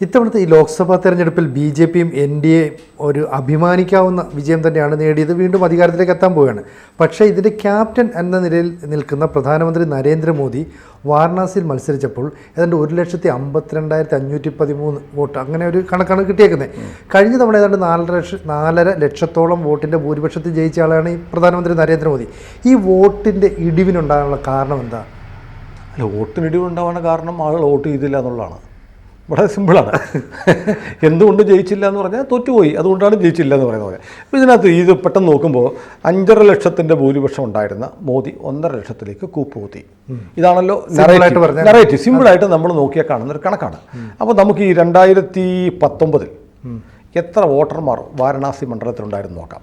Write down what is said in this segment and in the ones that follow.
ഇത്തവണത്തെ ഈ ലോക്സഭാ തെരഞ്ഞെടുപ്പിൽ ബി.ജെ.പിയും എൻ.ഡി.എ ഒരു അഭിമാനിക്കാവുന്ന വിജയം തന്നെയാണ് നേടിയത്. വീണ്ടും അധികാരത്തിലേക്ക് എത്താൻ പോവുകയാണ്. പക്ഷേ ഇതിൻ്റെ ക്യാപ്റ്റൻ എന്ന നിലയിൽ നിൽക്കുന്ന പ്രധാനമന്ത്രി നരേന്ദ്രമോദി വാരണാസിയിൽ മത്സരിച്ചപ്പോൾ ഏതാണ്ട് 1,52,513 വോട്ട്, അങ്ങനെ ഒരു കണക്കാണ് കിട്ടിയേക്കുന്നത്. കഴിഞ്ഞ തവണ ഏതാണ്ട് 4.5 ലക്ഷത്തോളം വോട്ടിൻ്റെ ഭൂരിപക്ഷത്തിൽ ജയിച്ച ആളാണ് ഈ പ്രധാനമന്ത്രി നരേന്ദ്രമോദി. ഈ വോട്ടിൻ്റെ ഇടിവിനുണ്ടാകാനുള്ള കാരണം എന്താ? അല്ല, വോട്ടിന് ഇടിവുണ്ടാവാനുള്ള കാരണം ആളുകൾ വോട്ട് ചെയ്തില്ല എന്നുള്ളതാണ്. വളരെ സിമ്പിളാണ്. എന്തുകൊണ്ട് ജയിച്ചില്ല എന്ന് പറഞ്ഞാൽ തോറ്റുപോയി, അതുകൊണ്ടാണ് ജയിച്ചില്ല എന്ന് പറയുന്നത് പോലെ. അപ്പോൾ ഇതിനകത്ത് ഇത് പെട്ടെന്ന് നോക്കുമ്പോൾ 5.5 ലക്ഷത്തിൻ്റെ ഭൂരിപക്ഷം ഉണ്ടായിരുന്ന മോദി 1.5 ലക്ഷത്തിലേക്ക് കൂപ്പുകുത്തി. ഇതാണല്ലോ നറേറ്റീവ്. സിമ്പിളായിട്ട് നമ്മൾ നോക്കിയാൽ കാണുന്നൊരു കണക്കാണ്. അപ്പോൾ നമുക്ക് ഈ 2019 എത്ര വോട്ടർമാർ വാരണാസി മണ്ഡലത്തിലുണ്ടായിരുന്നു നോക്കാം.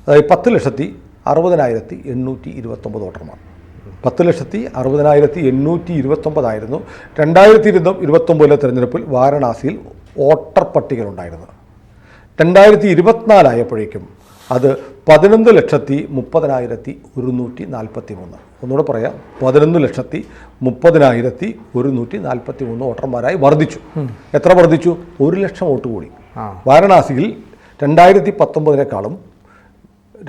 അതായത് 10,60,60,829 വോട്ടർമാർ. 10,60,60,829 ആയിരുന്നു 2029 തെരഞ്ഞെടുപ്പിൽ വാരണാസിയിൽ വോട്ടർ പട്ടികയിലുണ്ടായിരുന്നത്. 2024 ആയപ്പോഴേക്കും അത് 11,30,143. ഒന്നുകൂടെ പറയാം, 11,30,143 വോട്ടർമാരായി വർദ്ധിച്ചു. എത്ര വർദ്ധിച്ചു? 1 ലക്ഷം വോട്ട് കൂടി. വാരണാസിയിൽ 2019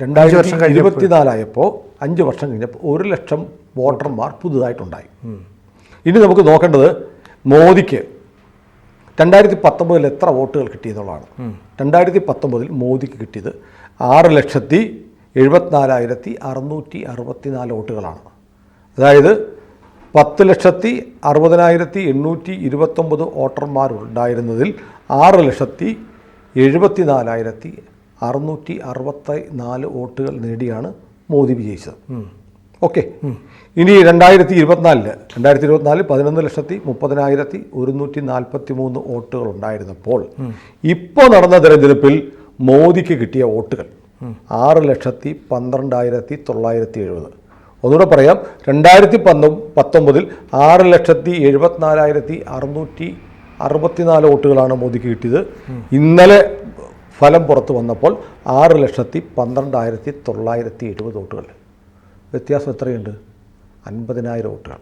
2024 ആയപ്പോൾ 5 വർഷം കഴിഞ്ഞപ്പോൾ 1 ലക്ഷം വോട്ടർമാർ പുതുതായിട്ടുണ്ടായി. ഇനി നമുക്ക് നോക്കേണ്ടത് മോദിക്ക് 2019 എത്ര വോട്ടുകൾ കിട്ടിയെന്നുള്ളതാണ്. 2019 മോദിക്ക് കിട്ടിയത് 6,74,664 വോട്ടുകളാണ്. അതായത് 10,60,60,829 വോട്ടർമാരുണ്ടായിരുന്നതിൽ 6,74,664 വോട്ടുകൾ നേടിയാണ് മോദി വിജയിച്ചത്. ഓക്കെ, ഇനി 2024 11,30,143 വോട്ടുകൾ ഉണ്ടായിരുന്നപ്പോൾ ഇപ്പോൾ നടന്ന തെരഞ്ഞെടുപ്പിൽ മോദിക്ക് കിട്ടിയ വോട്ടുകൾ 6,12,970. ഒന്നുകൂടെ പറയാം, 2019 6,74,664 വോട്ടുകളാണ് മോദിക്ക് കിട്ടിയത്. ഇന്നലെ ഫലം പുറത്തു വന്നപ്പോൾ 6,12,970 വോട്ടുകൾ. വ്യത്യാസം എത്രയുണ്ട്? 50,000 വോട്ടുകൾ.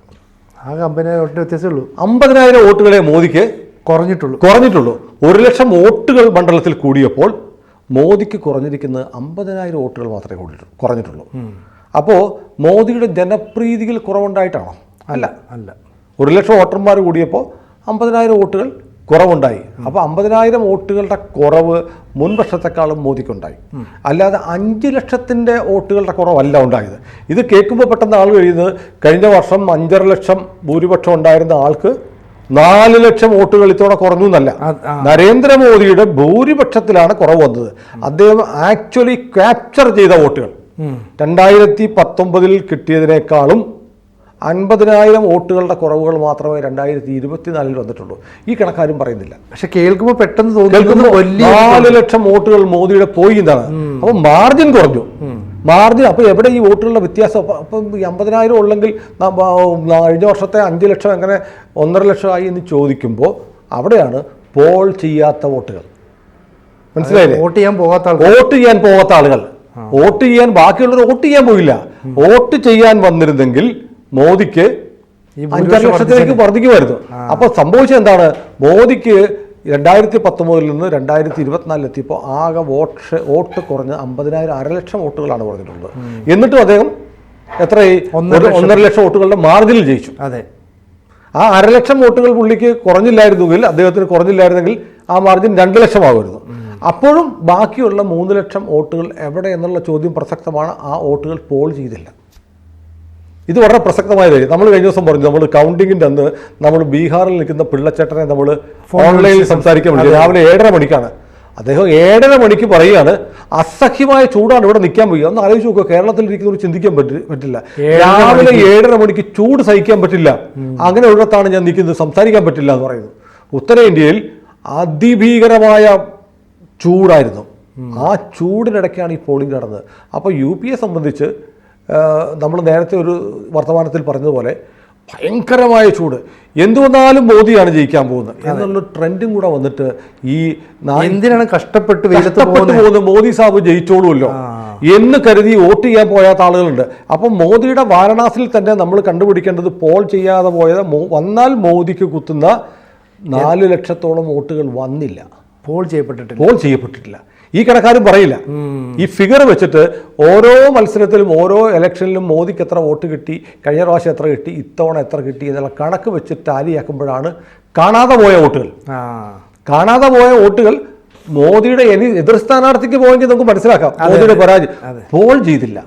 ആകെ 50,000 വോട്ടിന് വ്യത്യാസമേ ഉള്ളൂ. 50,000 വോട്ടുകളെ മോദിക്ക് കുറഞ്ഞിട്ടുള്ളൂ. 1 ലക്ഷം വോട്ടുകൾ മണ്ഡലത്തിൽ കൂടിയപ്പോൾ മോദിക്ക് കുറഞ്ഞിരിക്കുന്നത് 50,000 വോട്ടുകൾ മാത്രമേ കുറഞ്ഞിട്ടുള്ളൂ. അപ്പോൾ മോദിയുടെ ജനപ്രീതിയിൽ കുറവുണ്ടായിട്ടാണോ? അല്ല. 1 ലക്ഷം വോട്ടർമാർ കൂടിയപ്പോൾ 50,000 വോട്ടുകൾ കുറവുണ്ടായി. അപ്പോൾ 50,000 വോട്ടുകളുടെ കുറവ് മുൻ വർഷത്തെക്കാളും മോദിക്കുണ്ടായി. അല്ലാതെ 5 ലക്ഷത്തിൻ്റെ വോട്ടുകളുടെ കുറവല്ല ഉണ്ടായത്. ഇത് കേൾക്കുമ്പോൾ പെട്ടെന്ന് ആൾ കഴിയുന്നത് കഴിഞ്ഞ വർഷം 5.5 ലക്ഷം ഭൂരിപക്ഷം ഉണ്ടായിരുന്ന ആൾക്ക് 4 ലക്ഷം വോട്ടുകൾ ഇത്തവണ കുറഞ്ഞു എന്നല്ല. നരേന്ദ്രമോദിയുടെ ഭൂരിപക്ഷത്തിലാണ് കുറവ് വന്നത്. അദ്ദേഹം ആക്ച്വലി ക്യാപ്ചർ ചെയ്ത വോട്ടുകൾ 2019 കിട്ടിയതിനേക്കാളും 50,000 വോട്ടുകളുടെ കുറവുകൾ മാത്രമേ 2024 വന്നിട്ടുള്ളൂ. ഈ കണക്കാരും പറയുന്നില്ല. പക്ഷെ കേൾക്കുമ്പോൾ പെട്ടെന്ന് തോന്നുന്നു 4 ലക്ഷം വോട്ടുകൾ മോദിയുടെ പോയി എന്നാണ്. അപ്പോൾ മാർജിൻ കുറഞ്ഞു. അപ്പോൾ എവിടെ ഈ വോട്ടുകളുടെ വ്യത്യാസം? അപ്പം 50,000 ഉള്ളെങ്കിൽ കഴിഞ്ഞ വർഷത്തെ 5 ലക്ഷം എങ്ങനെ 1.5 ലക്ഷമായി എന്ന് ചോദിക്കുമ്പോൾ അവിടെയാണ് പോൾ ചെയ്യാത്ത വോട്ടുകൾ. മനസ്സിലായില്ലേ? വോട്ട് ചെയ്യാൻ പോകാത്ത ആളുകൾ വോട്ട് ചെയ്യാൻ, ബാക്കിയുള്ളവർ വോട്ട് ചെയ്യാൻ പോയില്ല. വോട്ട് ചെയ്യാൻ വന്നിരുന്നെങ്കിൽ മോദിക്ക് 5 ലക്ഷത്തിലേക്ക് വർദ്ധിക്കുമായിരുന്നു. അപ്പോൾ സംഭവിച്ചത് എന്താണ്? മോദിക്ക് 2019 നിന്ന് 2024 എത്തിയപ്പോൾ ആകെ വോട്ട് കുറഞ്ഞ് 50,000, 1.5 ലക്ഷം വോട്ടുകളാണ് കുറഞ്ഞിട്ടുള്ളത്. എന്നിട്ടും അദ്ദേഹം എത്രയായി? 1.5 ലക്ഷം വോട്ടുകളുടെ മാർജിനിൽ ജയിച്ചു. അതെ. ആ 1.5 ലക്ഷം വോട്ടുകൾ പുള്ളിക്ക് അദ്ദേഹത്തിന് കുറഞ്ഞില്ലായിരുന്നെങ്കിൽ ആ മാർജിൻ 2 ലക്ഷമാകുമായിരുന്നു. അപ്പോഴും ബാക്കിയുള്ള 3 ലക്ഷം വോട്ടുകൾ എവിടെ എന്നുള്ള ചോദ്യം പ്രസക്തമാണ്. ആ വോട്ടുകൾ പോൾ ചെയ്തില്ല. ഇത് വളരെ പ്രസക്തമായ കാര്യം. നമ്മൾ കഴിഞ്ഞ ദിവസം പറഞ്ഞു, നമ്മൾ കൗണ്ടിങ്ങിൻ്റെ അന്ന് നമ്മൾ ബീഹാറിൽ നിൽക്കുന്ന പിള്ളച്ചേട്ടനെ നമ്മൾ ഓൺലൈനിൽ സംസാരിക്കാൻ വേണ്ടി രാവിലെ 7:30 മണിക്കാണ്. അദ്ദേഹം 7:30 മണിക്ക് പറയുകയാണ്, അസഹ്യമായ ചൂടാണ്, ഇവിടെ നിൽക്കാൻ വയ്യ. ഒന്ന് ആലോചിച്ച് നോക്കുക, കേരളത്തിൽ ഇരിക്കുന്നവർ ചിന്തിക്കാൻ പറ്റില്ല. രാവിലെ 7:30 മണിക്ക് ചൂട് സഹിക്കാൻ പറ്റില്ല, അങ്ങനെ ഒരിടത്താണ് ഞാൻ നിൽക്കുന്നത്, സംസാരിക്കാൻ പറ്റില്ല എന്ന് പറയുന്നു. ഉത്തരേന്ത്യയിൽ അതിഭീകരമായ ചൂടായിരുന്നു. ആ ചൂടിനിടയ്ക്കാണ് ഈ പോളിംഗ് നടന്നത്. അപ്പോൾ UP-യെ സംബന്ധിച്ച് നമ്മൾ നേരത്തെ ഒരു വർത്തമാനത്തിൽ പറഞ്ഞതുപോലെ ഭയങ്കരമായ ചൂട്, എന്തു വന്നാലും മോദിയാണ് ജയിക്കാൻ പോകുന്നത് എന്നുള്ള ട്രെൻഡും കൂടെ വന്നിട്ട് ഈ എന്തിനാണ് കഷ്ടപ്പെട്ട് പോകുന്ന മോദി സാബ് ജയിച്ചോളൂല്ലോ എന്ന് കരുതി വോട്ട് ചെയ്യാൻ പോയാത്ത ആളുകളുണ്ട്. അപ്പം മോദിയുടെ വാരണാസിയിൽ തന്നെ നമ്മൾ കണ്ടുപിടിക്കേണ്ടത് പോൾ ചെയ്യാതെ പോയത് വന്നാൽ മോദിക്ക് കുത്തുന്ന 4 ലക്ഷത്തോളം വോട്ടുകൾ വന്നില്ല, പോൾ ചെയ്യപ്പെട്ടിട്ടില്ല. പോൾ ചെയ്യപ്പെട്ടിട്ടില്ല. ഈ കണക്കാരും പറയില്ല. ഈ ഫിഗർ വെച്ചിട്ട് ഓരോ മത്സരത്തിലും ഓരോ ഇലക്ഷനിലും മോദിക്ക് എത്ര വോട്ട് കിട്ടി, കഴിഞ്ഞ പ്രാവശ്യം എത്ര കിട്ടി, ഇത്തവണ എത്ര കിട്ടി എന്നുള്ള കണക്ക് വെച്ച് ടാലിയാക്കുമ്പോഴാണ് കാണാതെ പോയ വോട്ടുകൾ. കാണാതെ പോയ വോട്ടുകൾ മോദിയുടെ എതിർ സ്ഥാനാർത്ഥിക്ക് പോയെങ്കിൽ നമുക്ക് മനസ്സിലാക്കാം മോദിയുടെ പരാജയം. പോൾ ചെയ്തില്ല.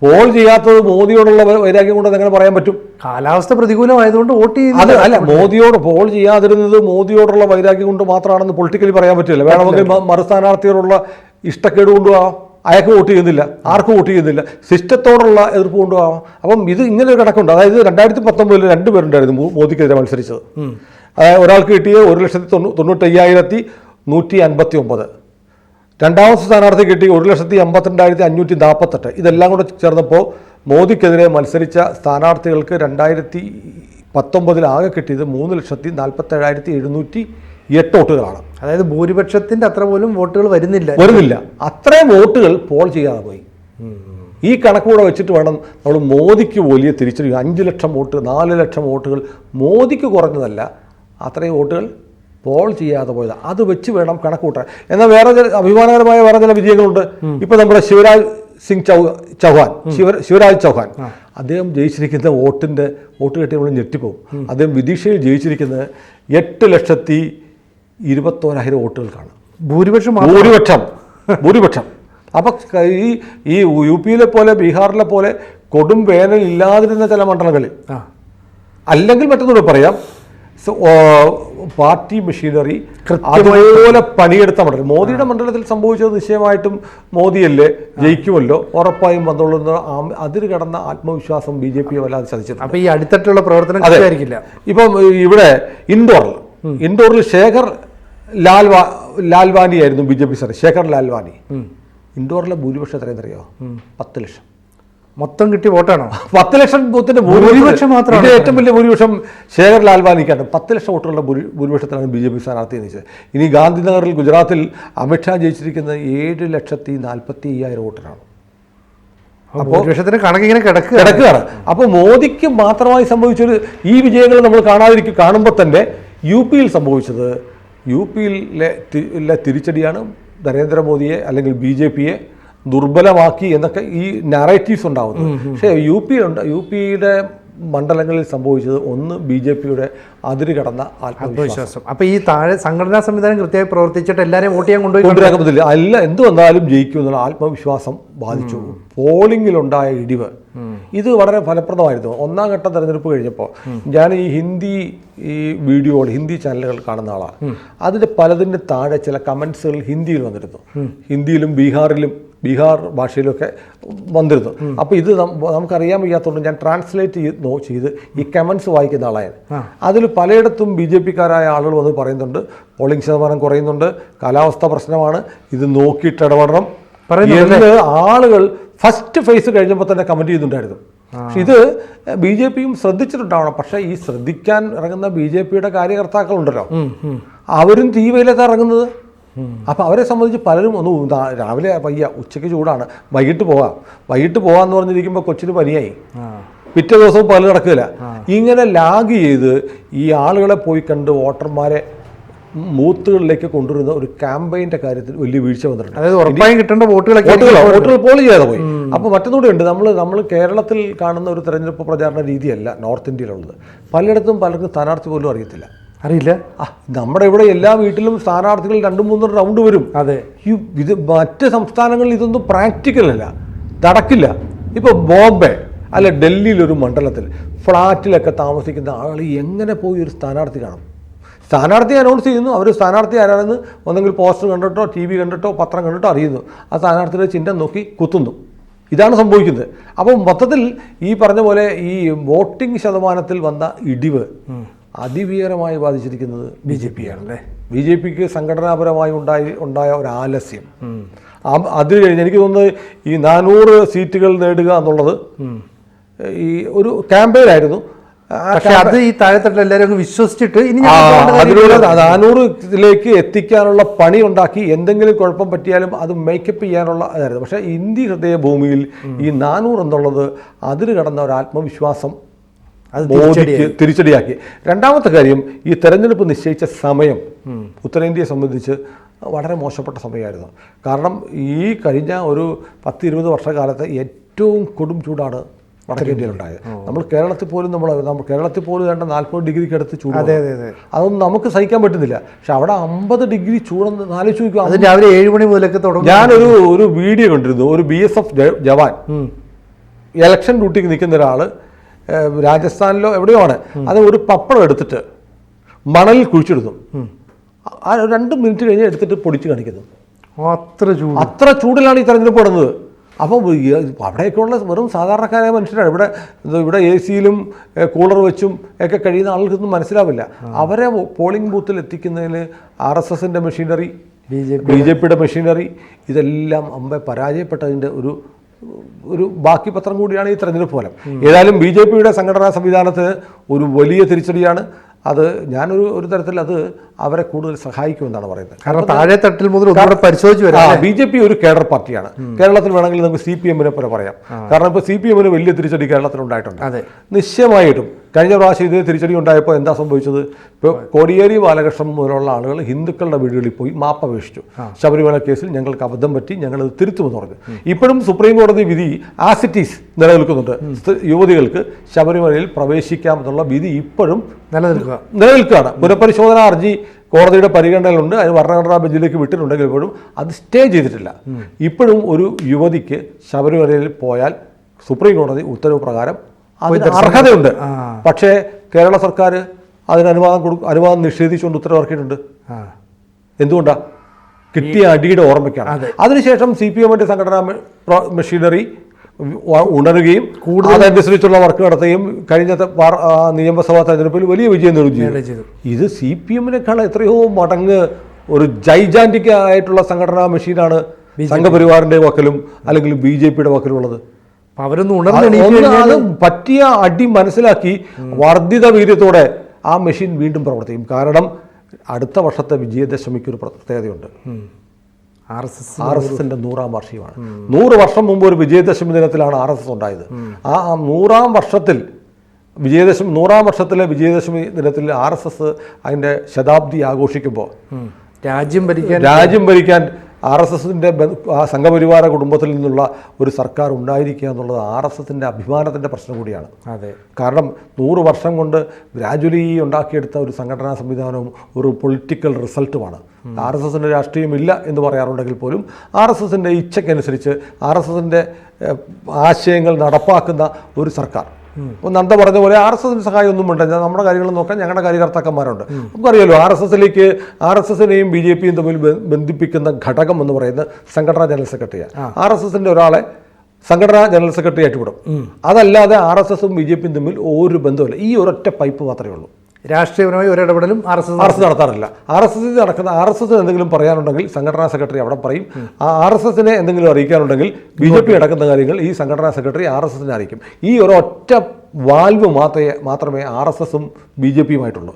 പോൾ ചെയ്യാത്തത് മോദിയോടുള്ള വൈരാഗ്യം കൊണ്ട് എങ്ങനെ പറയാൻ പറ്റും? കാലാവസ്ഥ പ്രതികൂലമായതുകൊണ്ട് വോട്ട് അത് അല്ല, മോദിയോട് പോൾ ചെയ്യാതിരുന്നത് മോദിയോടുള്ള വൈരാഗ്യം കൊണ്ട് മാത്രമാണെന്ന് പൊളിറ്റിക്കലി പറയാൻ പറ്റില്ല. വേണമെങ്കിൽ മറു സ്ഥാനാർത്ഥിയോടുള്ള ഇഷ്ടക്കേട് കൊണ്ടുപോകാം, അയാൾക്ക് വോട്ട് ചെയ്യുന്നില്ല, ആർക്കും വോട്ട് ചെയ്യുന്നില്ല, സിസ്റ്റത്തോടുള്ള എതിർപ്പ് കൊണ്ടുപോകാം. അപ്പം ഇത് ഇങ്ങനെ ഒരു കണക്കുണ്ട്. അതായത് 2019 2 പേരുണ്ടായിരുന്നു മോദിക്കെതിരെ മത്സരിച്ചത്. അതായത് ഒരാൾക്ക് കിട്ടിയത് 1,95,159. രണ്ടാമത്തെ സ്ഥാനാർത്ഥി കിട്ടി 1,52,548. ഇതെല്ലാം കൂടെ ചേർന്നപ്പോൾ മോദിക്കെതിരെ മത്സരിച്ച സ്ഥാനാർത്ഥികൾക്ക് 2019 ആകെ കിട്ടിയത് 3,47,708 വോട്ടുകളാണ്. അതായത് ഭൂരിപക്ഷത്തിന്റെ അത്ര പോലും വോട്ടുകൾ വരുന്നില്ല. അത്രയും വോട്ടുകൾ പോൾ ചെയ്യാതെ പോയി. ഈ കണക്കൂടെ വെച്ചിട്ട് വേണം നമ്മൾ മോദിക്ക് വലിയ തിരിച്ചറിയുക. 5 ലക്ഷം വോട്ട്, 4 ലക്ഷം വോട്ടുകൾ മോദിക്ക് കുറഞ്ഞതല്ല, അത്രയും വോട്ടുകൾ പോൾ ചെയ്യാതെ പോയത്. അത് വെച്ച് വേണം കണക്കൂട്ടാൻ. എന്നാൽ വേറെ ചില അഭിമാനകരമായ വേറെ ചില വിജയങ്ങളുണ്ട്. ഇപ്പം നമ്മുടെ ശിവരാജ് ചൗഹാൻ അദ്ദേഹം ജയിച്ചിരിക്കുന്ന വോട്ട് കെട്ടി നമ്മൾ ഞെട്ടിപ്പോകും. അദ്ദേഹം വിദിഷയിൽ ജയിച്ചിരിക്കുന്നത് 8,21,000 വോട്ടുകൾക്കാണ്. ഭൂരിപക്ഷം. അപ്പം ഈ യു പിയിലെ പോലെ ബീഹാറിലെ പോലെ കൊടും വേനൽ ഇല്ലാതിരുന്ന ചില മണ്ഡലങ്ങളിൽ, അല്ലെങ്കിൽ മറ്റൊന്നുകൂടെ പറയാം, പാർട്ടി മെഷീനറി അതുപോലെ പണിയെടുത്ത മണ്ഡലം. മോദിയുടെ മണ്ഡലത്തിൽ സംഭവിച്ചത് നിശ്ചയമായിട്ടും മോദിയല്ലേ ജയിക്കുമല്ലോ, ഉറപ്പായും വന്നോളുന്ന അതിര് കടന്ന ആത്മവിശ്വാസം BJP വല്ലാതെ ചതിച്ചത്. അപ്പൊ ഈ അടിത്തട്ടുള്ള പ്രവർത്തനം ആയിരിക്കില്ല. ഇപ്പം ഇവിടെ ഇൻഡോറിൽ ശേഖർ ലാൽവാനി ആയിരുന്നു BJP സ്ഥാനാർത്ഥി. ശേഖർ ലാൽവാനി. ഇൻഡോറിലെ ഭൂരിപക്ഷം എത്രയെന്ന് അറിയാമോ? 10 ലക്ഷം. മൊത്തം കിട്ടിയ വോട്ടാണോ? 10 ലക്ഷം ബൂത്തിന്റെ ഭൂരിപക്ഷം മാത്രമാണ്. ഏറ്റവും വലിയ ഭൂരിപക്ഷം ശേഖർ ലാൽവാനിക്കാണ്. 10 ലക്ഷം വോട്ടുകളുടെ ഭൂരിപക്ഷത്തിലാണ് BJP സ്ഥാനാർത്ഥി ജയിച്ചത്. ഇനി ഗാന്ധിനഗറിൽ ഗുജറാത്തിൽ അമിത്ഷാ ജയിച്ചിരിക്കുന്നത് 7,45,000 വോട്ടിനാണ്. അപ്പോൾ ഭൂരിപക്ഷത്തിന് കണക്കിങ്ങനെ കിടക്കുകയാണ്. അപ്പോൾ മോദിക്ക് മാത്രമായി സംഭവിച്ചൊരു ഈ വിജയങ്ങൾ നമ്മൾ കാണുമ്പോൾ തന്നെ യു പിയിൽ സംഭവിച്ചത്, യു പിയിലെ തിരിച്ചടിയാണ് നരേന്ദ്രമോദിയെ അല്ലെങ്കിൽ BJPയെ ദുർബലമാക്കി എന്നൊക്കെ ഈ നാരേറ്റീവ്സ് ഉണ്ടാകുന്നു. പക്ഷേ യു പിയുടെ മണ്ഡലങ്ങളിൽ സംഭവിച്ചത് ഒന്ന് BJPയുടെ അതിര് കടന്ന ആത്മവിശ്വാസം. അപ്പോൾ ഈ താഴെ സംഘടനാ സംവിധാനം കൃത്യമായി പ്രവർത്തിച്ചിട്ട് എല്ലാവരെയും വോട്ട് ചെയ്യാൻ കൊണ്ടുവരാൻ പറ്റില്ല. അല്ല, എന്ത് വന്നാലും ജയിക്കുമെന്നുള്ള ആത്മവിശ്വാസം ബാധിച്ചു. പോളിംഗിലുണ്ടായ ഇടിവ് ഇത് വളരെ ഫലപ്രദമായിരുന്നു. 1ാം ഘട്ട തെരഞ്ഞെടുപ്പ് കഴിഞ്ഞപ്പോൾ ഞാൻ ഈ ഹിന്ദി ഹിന്ദി ചാനലുകൾ കാണുന്ന ആളാണ്. അതിൻ്റെ പലതിൻ്റെ താഴെ ചില കമൻസുകൾ ഹിന്ദിയിൽ വന്നിരുന്നു. ഹിന്ദിയിലും ബീഹാർ ഭാഷയിലൊക്കെ വന്നിരുന്നു. അപ്പോൾ ഇത് നമുക്കറിയാൻ വയ്യാത്തതുകൊണ്ട് ഞാൻ ട്രാൻസ്ലേറ്റ് ചെയ്ത് ഈ കമൻസ് വായിക്കുന്ന ആളായിരുന്നു. അതിൽ പലയിടത്തും BJPക്കാരായ ആളുകൾ വന്ന് പറയുന്നുണ്ട്, പോളിംഗ് ശതമാനം കുറയുന്നുണ്ട്, കാലാവസ്ഥ പ്രശ്നമാണ്, ഇത് നോക്കിയിട്ട് ഇടപെടണം എന്ന് ആളുകൾ ഫസ്റ്റ് ഫേസ് കഴിഞ്ഞപ്പോൾ തന്നെ കമൻറ്റ് ചെയ്യുന്നുണ്ടായിരുന്നു. പക്ഷെ ഇത് BJPയും ശ്രദ്ധിച്ചിട്ടുണ്ടാവണം. പക്ഷേ ഈ ശ്രദ്ധിക്കാൻ ഇറങ്ങുന്ന BJPയുടെ കാര്യകർത്താക്കളുണ്ടല്ലോ, അവരും തീവയിലെത്താൻ ഇറങ്ങുന്നത്. അപ്പോൾ അവരെ സംബന്ധിച്ച് പലരും രാവിലെ വയ്യ, ഉച്ചയ്ക്ക് ചൂടാണ്, വൈകിട്ട് പോകാമെന്ന് പറഞ്ഞിരിക്കുമ്പോൾ കൊച്ചിന് പനിയായി, പിറ്റേ ദിവസവും പല നടക്കില്ല. ഇങ്ങനെ ലാഗ് ചെയ്ത് ഈ ആളുകളെ പോയി കണ്ട് വോട്ടർമാരെ ബൂത്തുകളിലേക്ക് കൊണ്ടുവരുന്ന ഒരു ക്യാമ്പയിൻ്റെ കാര്യത്തിൽ വലിയ വീഴ്ച വന്നിട്ടുണ്ട്. അതായത് ഉറപ്പായും കിട്ടേണ്ട വോട്ടുകൾ പോൾ ചെയ്യാതെ പോയി. അപ്പോൾ മറ്റൊന്നുകൂടെ ഉണ്ട്, നമ്മൾ കേരളത്തിൽ കാണുന്ന ഒരു തെരഞ്ഞെടുപ്പ് പ്രചാരണ രീതിയല്ല നോർത്ത് ഇന്ത്യയിലുള്ളത്. പലയിടത്തും പലർക്കും സ്ഥാനാർത്ഥി പോലും അറിയില്ല. നമ്മുടെ ഇവിടെ എല്ലാ വീട്ടിലും സ്ഥാനാർത്ഥികൾ 2-3 റൗണ്ട് വരും. അതെ, ഇത് മറ്റ് സംസ്ഥാനങ്ങളിൽ ഇതൊന്നും പ്രാക്ടിക്കൽ അല്ല, നടക്കില്ല. ഇപ്പോൾ ബോംബെ അല്ല ഡൽഹിയിലൊരു മണ്ഡലത്തിൽ ഫ്ലാറ്റിലൊക്കെ താമസിക്കുന്ന ആൾ എങ്ങനെ പോയി ഒരു സ്ഥാനാർത്ഥി കാണും? സ്ഥാനാർത്ഥി അനൗൺസ് ചെയ്യുന്നു, അവർ സ്ഥാനാർത്ഥി ആരാണെന്ന് ഒന്നെങ്കിൽ പോസ്റ്റർ കണ്ടിട്ടോ TV കണ്ടിട്ടോ പത്രം കണ്ടിട്ടോ അറിയുന്നു. ആ സ്ഥാനാർത്ഥിയുടെ ചിഹ്നം നോക്കി കുത്തുന്നു. ഇതാണ് സംഭവിക്കുന്നത്. അപ്പോൾ മൊത്തത്തിൽ ഈ പറഞ്ഞ പോലെ ഈ വോട്ടിംഗ് ശതമാനത്തിൽ വന്ന ഇടിവ് അതിഭീകരമായി ബാധിച്ചിരിക്കുന്നത് BJPയാണല്ലേ. BJPക്ക് സംഘടനാപരമായി ഉണ്ടായ ഒരു ആലസ്യം. അത് കഴിഞ്ഞ് എനിക്ക് തോന്നുന്നത് ഈ 400 സീറ്റുകൾ നേടുക എന്നുള്ളത് ഈ ഒരു ക്യാമ്പയിനായിരുന്നു. അത് ഈ താഴെത്തട്ടിൽ എല്ലാവരും വിശ്വസിച്ചിട്ട് അതിലൂടെ 400ലേക്ക് എത്തിക്കാനുള്ള പണി ഉണ്ടാക്കി എന്തെങ്കിലും കുഴപ്പം പറ്റിയാലും അത് മേക്കപ്പ് ചെയ്യാനുള്ള ഇതായിരുന്നു. പക്ഷേ ഇന്ത്യ ഹൃദയ ഭൂമിയിൽ ഈ 400 എന്നുള്ളത് അതിര് കടന്ന ഒരു ആത്മവിശ്വാസം മോദിക്ക് തിരിച്ചടിയാക്കി. രണ്ടാമത്തെ കാര്യം, ഈ തെരഞ്ഞെടുപ്പ് നിശ്ചയിച്ച സമയം ഉത്തരേന്ത്യയെ സംബന്ധിച്ച് വളരെ മോശപ്പെട്ട സമയമായിരുന്നു. കാരണം ഈ കഴിഞ്ഞ ഒരു 10-20 വർഷക്കാലത്ത് ഏറ്റവും കൊടും ചൂടാണ് വടക്കേന്ത്യയിലുണ്ടായത്. നമ്മൾ കേരളത്തിൽ പോലും വേണ്ട 40 ഡിഗ്രിക്ക് അടുത്ത് ചൂട്. അതൊന്നും നമുക്ക് സഹിക്കാൻ പറ്റുന്നില്ല. പക്ഷെ അവിടെ 50 ഡിഗ്രി ചൂടെന്ന് ആലോചിച്ച് നോക്കുക. രാവിലെ 7 മണി മുതലൊക്കെ തുടങ്ങും. ഞാനൊരു വീഡിയോ കണ്ടിരുന്നു. ഒരു BSF ജവാൻ ഇലക്ഷൻ ഡ്യൂട്ടിക്ക് നിൽക്കുന്ന ഒരാൾ രാജസ്ഥാനിലോ എവിടെയോ ആണ്, അത് ഒരു പപ്പടം എടുത്തിട്ട് മണലിൽ കുഴിച്ചിടുന്നു. ആ 2 മിനിറ്റ് കഴിഞ്ഞ് എടുത്തിട്ട് പൊടിച്ച് കാണിക്കുന്നു. അത്ര ചൂടിലാണ് ഈ തെരഞ്ഞെടുപ്പ് നടന്നത്. അപ്പോൾ അവിടെയൊക്കെയുള്ള വെറും സാധാരണക്കാരായ മനുഷ്യരാണ്. ഇവിടെ AC-യിലും കൂളർ വെച്ചും ഒക്കെ കഴിയുന്ന ആളുകൾക്കൊന്നും മനസ്സിലാവില്ല. അവരെ പോളിംഗ് ബൂത്തിൽ എത്തിക്കുന്നതിൽ RSSൻ്റെ മെഷീനറി, BJPയുടെ മെഷീനറി, ഇതെല്ലാം പരാജയപ്പെട്ടതിൻ്റെ ഒരു ബാക്കി പത്രം കൂടിയാണ് ഈ തെരഞ്ഞെടുപ്പ് ഫലം. ഏതായാലും BJPയുടെ സംഘടനാ സംവിധാനത്തിന് ഒരു വലിയ തിരിച്ചടിയാണ്. അത് ഞാനൊരു തരത്തിൽ അത് അവരെ കൂടുതൽ സഹായിക്കുമെന്നാണ് പറയുന്നത്. കാരണം താഴെ തട്ടിൽ മുതൽ പരിശോധിച്ച് വരാം. BJP ഒരു കേഡർ പാർട്ടിയാണ്. കേരളത്തിൽ വേണമെങ്കിൽ നമുക്ക് CPM-നെ പോലെ പറയാം. കാരണം ഇപ്പോൾ CPM-ന് വലിയ തിരിച്ചടി കേരളത്തിൽ ഉണ്ടായിട്ടുണ്ട്. നിശ്ചയമായിട്ടും കഴിഞ്ഞ പ്രാവശ്യം ഇത് തിരിച്ചടി ഉണ്ടായപ്പോൾ എന്താ സംഭവിച്ചത്? ഇപ്പോൾ കോടിയേരി ബാലകൃഷ്ണൻ മുതലുള്ള ആളുകൾ ഹിന്ദുക്കളുടെ വീടുകളിൽ പോയി മാപ്പപേക്ഷിച്ചു. ശബരിമല കേസിൽ ഞങ്ങൾക്ക് അബദ്ധം പറ്റി, ഞങ്ങളത് തിരുത്തുമെന്ന് പറഞ്ഞു. ഇപ്പോഴും സുപ്രീം കോടതി വിധി ആസിറ്റീസ് നിലനിൽക്കുന്നുണ്ട്. യുവതികൾക്ക് ശബരിമലയിൽ പ്രവേശിക്കാമെന്നുള്ള വിധി ഇപ്പോഴും നിലനിൽക്കുകയാണ്. പുനഃപരിശോധനാ ഹർജി കോടതിയുടെ പരിഗണനയിലുണ്ട്. അത് ഭരണഘടനാ ബെഞ്ചിലേക്ക് വിട്ടിട്ടുണ്ടെങ്കിൽ പോലും അത് സ്റ്റേ ചെയ്തിട്ടില്ല. ഇപ്പോഴും ഒരു യുവതിക്ക് ശബരിമലയിൽ പോയാൽ സുപ്രീം കോടതി ഉത്തരവ് പ്രകാരം അതിന് അർഹതയുണ്ട്. പക്ഷേ കേരള സർക്കാർ അതിന് അനുവാദം നിഷേധിച്ചുകൊണ്ട് ഉത്തരവിറക്കിയിട്ടുണ്ട്. എന്തുകൊണ്ടാണ്? കിട്ടിയ അടിയുടെ ഓർമ്മയ്ക്കാണ്. അതിനുശേഷം CPM-ന്റെ സംഘടനാ മെഷീനറി ഉണരുകയും അതനുസരിച്ചുള്ള വർക്ക് നടത്തുകയും കഴിഞ്ഞ നിയമസഭാ തെരഞ്ഞെടുപ്പിൽ വലിയ വിജയം നേടുകയും ചെയ്തു. ഇത് CPM-നേക്കാൾ എത്രയോ മടങ്ങ് ഒരു ജൈജാന്റിക് ആയിട്ടുള്ള സംഘടനാ മെഷീനാണ് സംഘപരിവാറിന്റെ വക്കലും അല്ലെങ്കിൽ BJPയുടെ വക്കലും ഉള്ളത്. അവരൊന്നും പറ്റിയ അടി മനസ്സിലാക്കി വർദ്ധിത വീര്യത്തോടെ ആ മെഷീൻ വീണ്ടും പ്രവർത്തിക്കും. കാരണം അടുത്ത വർഷത്തെ വിജയദശമിക്ക് ഒരു പ്രത്യേകതയുണ്ട്. RSSന്റെ 100ാം വാർഷികമാണ്. 100 വർഷം മുമ്പ് ഒരു വിജയദശമി ദിനത്തിലാണ് RSS ഉണ്ടായത്. ആ 100ാം വർഷത്തിലെ വിജയദശമി ദിനത്തിൽ RSS അതിൻ്റെ ശതാബ്ദി ആഘോഷിക്കുമ്പോൾ രാജ്യം ഭരിക്കാൻ RSSന്റെ സംഘപരിവാര കുടുംബത്തിൽ നിന്നുള്ള ഒരു സർക്കാർ ഉണ്ടായിരിക്കുക എന്നുള്ളത് RSSന്റെ അഭിമാനത്തിൻ്റെ പ്രശ്നം കൂടിയാണ്. കാരണം 100 വർഷം കൊണ്ട് ഗ്രാജുവലി ഉണ്ടാക്കിയെടുത്ത ഒരു സംഘടനാ സംവിധാനവും ഒരു പൊളിറ്റിക്കൽ റിസൾട്ടുമാണ്. RSSന്റെ രാഷ്ട്രീയമില്ല എന്ന് പറയാറുണ്ടെങ്കിൽ പോലും RSSന്റെ ഇച്ഛയ്ക്കനുസരിച്ച് RSSന്റെ ആശയങ്ങൾ നടപ്പാക്കുന്ന ഒരു സർക്കാർ. നന്ദ പറഞ്ഞ പോലെ RSSന്റെ സഹായമൊന്നും ഉണ്ട്. നമ്മുടെ കാര്യങ്ങൾ നോക്കാൻ ഞങ്ങളുടെ കാര്യകർത്താക്കന്മാരുണ്ട്. നമുക്കറിയാലോ RSSനെയും BJPയും തമ്മിൽ ബന്ധിപ്പിക്കുന്ന ഘടകം എന്ന് പറയുന്നത് സംഘടനാ ജനറൽ സെക്രട്ടറിയാണ്. RSSന്റെ ഒരാളെ സംഘടനാ ജനറൽ സെക്രട്ടറി ആയിട്ട് വിടും. അതല്ലാതെ RSSും BJPയും തമ്മിൽ ഒരു ബന്ധമില്ല. ഈ ഒരൊറ്റ പൈപ്പ് മാത്രമേ ഉള്ളൂ. രാഷ്ട്രീയപരമായി ഒരു ഇടപെടലും RSS നടത്താറില്ല. RSSന് എന്തെങ്കിലും പറയാനുണ്ടെങ്കിൽ സംഘടനാ സെക്രട്ടറി അവിടെ പറയും. RSSനെ എന്തെങ്കിലും അറിയിക്കാനുണ്ടെങ്കിൽ BJP അടക്കുന്ന കാര്യങ്ങൾ ഈ സംഘടനാ സെക്രട്ടറി RSSനെ അറിയിക്കും. ഈ ഒരൊറ്റ വാൽവ് മാത്രമേ RSSും BJPയുമായിട്ടുള്ളൂ.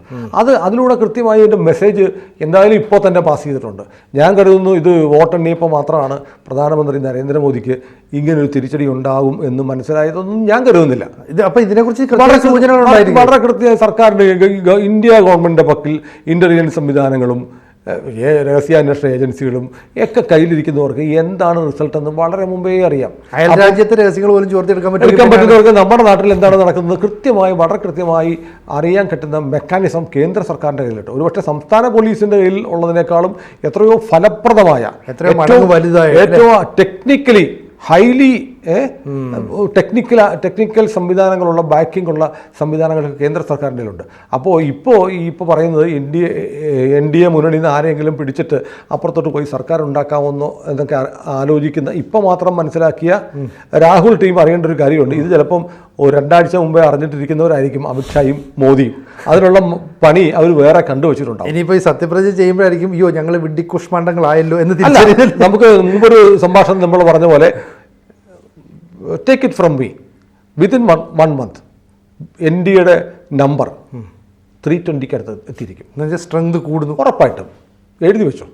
അതിലൂടെ കൃത്യമായി ഇതിൻ്റെ മെസ്സേജ് എന്തായാലും ഇപ്പോൾ തന്നെ പാസ് ചെയ്തിട്ടുണ്ട്. ഞാൻ കരുതുന്നു ഇത് വോട്ടെണ്ണിയപ്പോൾ മാത്രമാണ് പ്രധാനമന്ത്രി നരേന്ദ്രമോദിക്ക് ഇങ്ങനൊരു തിരിച്ചടി ഉണ്ടാകും എന്ന് മനസ്സിലായതൊന്നും ഞാൻ കരുതുന്നില്ല. അപ്പോൾ ഇതിനെക്കുറിച്ച് വളരെ കൃത്യമായി സർക്കാരിൻ്റെ ഇന്ത്യ ഗവൺമെൻറ്റിൻ്റെ പക്കൽ ഇൻ്റലിജൻസ് സംവിധാനങ്ങളും രഹസ്യാന്വേഷണ ഏജൻസികളും ഒക്കെ കയ്യിലിരിക്കുന്നവർക്ക് എന്താണ് റിസൾട്ട് എന്ന് വളരെ മുമ്പേ അറിയാം. അയൽരാജ്യത്തെ രഹസ്യങ്ങൾ പോലും ചോർത്തിയെടുക്കാൻ പറ്റുന്നവർക്ക് നമ്മുടെ നാട്ടിൽ എന്താണ് നടക്കുന്നത് വളരെ കൃത്യമായി അറിയാൻ കിട്ടുന്ന മെക്കാനിസം കേന്ദ്ര സർക്കാരിൻ്റെ കയ്യിലിട്ട് ഒരുപക്ഷെ സംസ്ഥാന പോലീസിൻ്റെ കയ്യിൽ ഉള്ളതിനേക്കാളും എത്രയോ ഫലപ്രദമായ ഏറ്റവും ടെക്നിക്കലി ഹൈലി ടെക്നിക്കൽ സംവിധാനങ്ങളുള്ള ബാക്കിംഗ് ഉള്ള സംവിധാനങ്ങൾ കേന്ദ്ര സർക്കാരിൻ്റെ ഉണ്ട്. അപ്പോൾ ഇപ്പോൾ പറയുന്നത് NDA മുന്നണിയിൽ നിന്ന് ആരെങ്കിലും പിടിച്ചിട്ട് അപ്പുറത്തോട്ട് പോയി സർക്കാർ ഉണ്ടാക്കാമെന്നോ എന്നൊക്കെ ആലോചിക്കുന്ന ഇപ്പോൾ മാത്രം മനസ്സിലാക്കിയ രാഹുൽ ടീം അറിയേണ്ട ഒരു കാര്യമുണ്ട്. ഇത് ചിലപ്പം 2 ആഴ്ച മുമ്പേ അറിഞ്ഞിട്ടിരിക്കുന്നവരായിരിക്കും അമിത്ഷായും മോദിയും. അതിനുള്ള പണി അവർ വേറെ കണ്ടുവച്ചിട്ടുണ്ടാവും. ഇനിയിപ്പോൾ ഈ സത്യപ്രതിജ്ഞ ചെയ്യുമ്പോഴായിരിക്കും ഞങ്ങൾ വിഡ്ഢിക്കുഷ്മാണ്ഡങ്ങളായല്ലോ എന്ന് നമുക്ക് മുമ്പൊരു സംഭാഷണം നമ്മൾ പറഞ്ഞ പോലെ take it from me within 1 month NDAയുടെ നമ്പർ 320 അടുത്ത് എത്തിയിരിക്കും. സ്ട്രെങ്ത് കൂടുന്നു ഉറപ്പായിട്ടും. എഴുതി വെച്ചോ.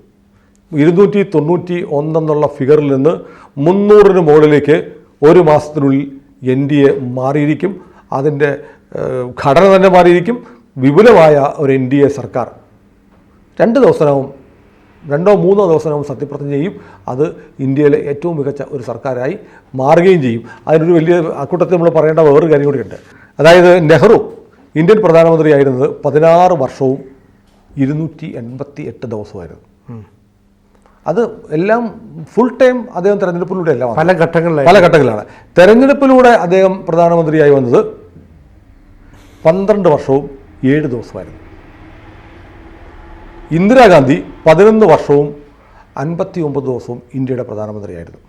291 എന്നുള്ള ഫിഗറിൽ നിന്ന് 300-ന് മുകളിലേക്ക് ഒരു മാസത്തിനുള്ളിൽ NDA മാറിയിരിക്കും. അതിൻ്റെ ഘടന തന്നെ മാറിയിരിക്കും. വിപുലമായ ഒരു NDA സർക്കാർ 2 ദിവസവും 2 or 3 ദിവസവും സത്യപ്രതിജ്ഞ ചെയ്യും. അത് ഇന്ത്യയിലെ ഏറ്റവും മികച്ച ഒരു സർക്കാരായി മാറുകയും ചെയ്യും. അതിനൊരു വലിയ അക്കൂട്ടത്തിൽ നമ്മൾ പറയേണ്ട വേറൊരു കാര്യം കൂടിയുണ്ട്. അതായത് നെഹ്റു ഇന്ത്യൻ പ്രധാനമന്ത്രിയായിരുന്നത് 16 വർഷവും 288 ദിവസമായിരുന്നു. അത് എല്ലാം ഫുൾ ടൈം അദ്ദേഹം തെരഞ്ഞെടുപ്പിലൂടെ എല്ലാം പല ഘട്ടങ്ങളിലാണ്. തെരഞ്ഞെടുപ്പിലൂടെ അദ്ദേഹം പ്രധാനമന്ത്രിയായി വന്നത് 12 വർഷവും 7 ദിവസമായിരുന്നു. ഇന്ദിരാഗാന്ധി 11 വർഷവും 59 ദിവസവും ഇന്ത്യയുടെ പ്രധാനമന്ത്രിയായിരുന്നു.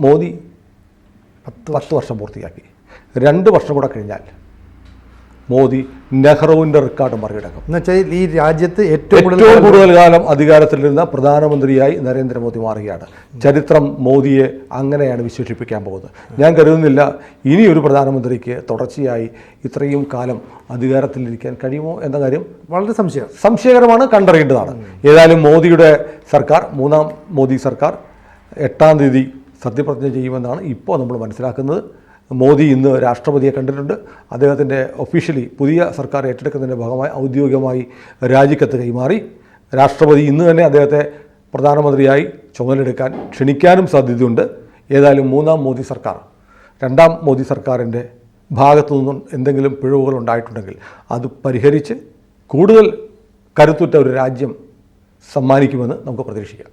മോദി 10 വർഷം പൂർത്തിയാക്കി. 2 വർഷം കൂടെ കഴിഞ്ഞാൽ മോദി നെഹ്റുവിൻ്റെ റെക്കോർഡ് മറികടക്കും. എന്നുവെച്ചാൽ ഈ രാജ്യത്ത് ഏറ്റവും കൂടുതൽ കാലം അധികാരത്തിലിരുന്ന പ്രധാനമന്ത്രിയായി നരേന്ദ്രമോദി മാറുകയാണ്. ചരിത്രം മോദിയെ അങ്ങനെയാണ് വിശേഷിപ്പിക്കാൻ പോകുന്നത്. ഞാൻ കരുതുന്നില്ല ഇനി ഒരു പ്രധാനമന്ത്രിക്ക് തുടർച്ചയായി ഇത്രയും കാലം അധികാരത്തിലിരിക്കാൻ കഴിയുമോ എന്ന കാര്യം വളരെ സംശയകരമാണ്, കണ്ടറിയേണ്ടതാണ്. ഏതായാലും മോദിയുടെ സർക്കാർ, 3ാം മോദി സർക്കാർ 8-ാം തീയതി സത്യപ്രതിജ്ഞ ചെയ്യുമെന്നാണ് ഇപ്പോൾ നമ്മൾ മനസ്സിലാക്കുന്നത്. മോദി ഇന്ന് രാഷ്ട്രപതിയെ കണ്ടിട്ടുണ്ട്. അദ്ദേഹത്തിൻ്റെ ഒഫീഷ്യലി പുതിയ സർക്കാർ ഏറ്റെടുക്കുന്നതിൻ്റെ ഭാഗമായി ഔദ്യോഗികമായി രാജിക്കത്ത് കൈമാറി. രാഷ്ട്രപതി ഇന്ന് തന്നെ അദ്ദേഹത്തെ പ്രധാനമന്ത്രിയായി ചുമതലയെടുക്കാൻ ക്ഷണിക്കാനും സാധ്യതയുണ്ട്. ഏതായാലും 3ാം മോദി സർക്കാർ 2ാം മോദി സർക്കാരിൻ്റെ ഭാഗത്തു നിന്നും എന്തെങ്കിലും പിഴവുകൾ ഉണ്ടായിട്ടുണ്ടെങ്കിൽ അത് പരിഹരിച്ച് കൂടുതൽ കരുത്തുറ്റ ഒരു രാജ്യം സമ്മാനിക്കുമെന്ന് നമുക്ക് പ്രതീക്ഷിക്കാം.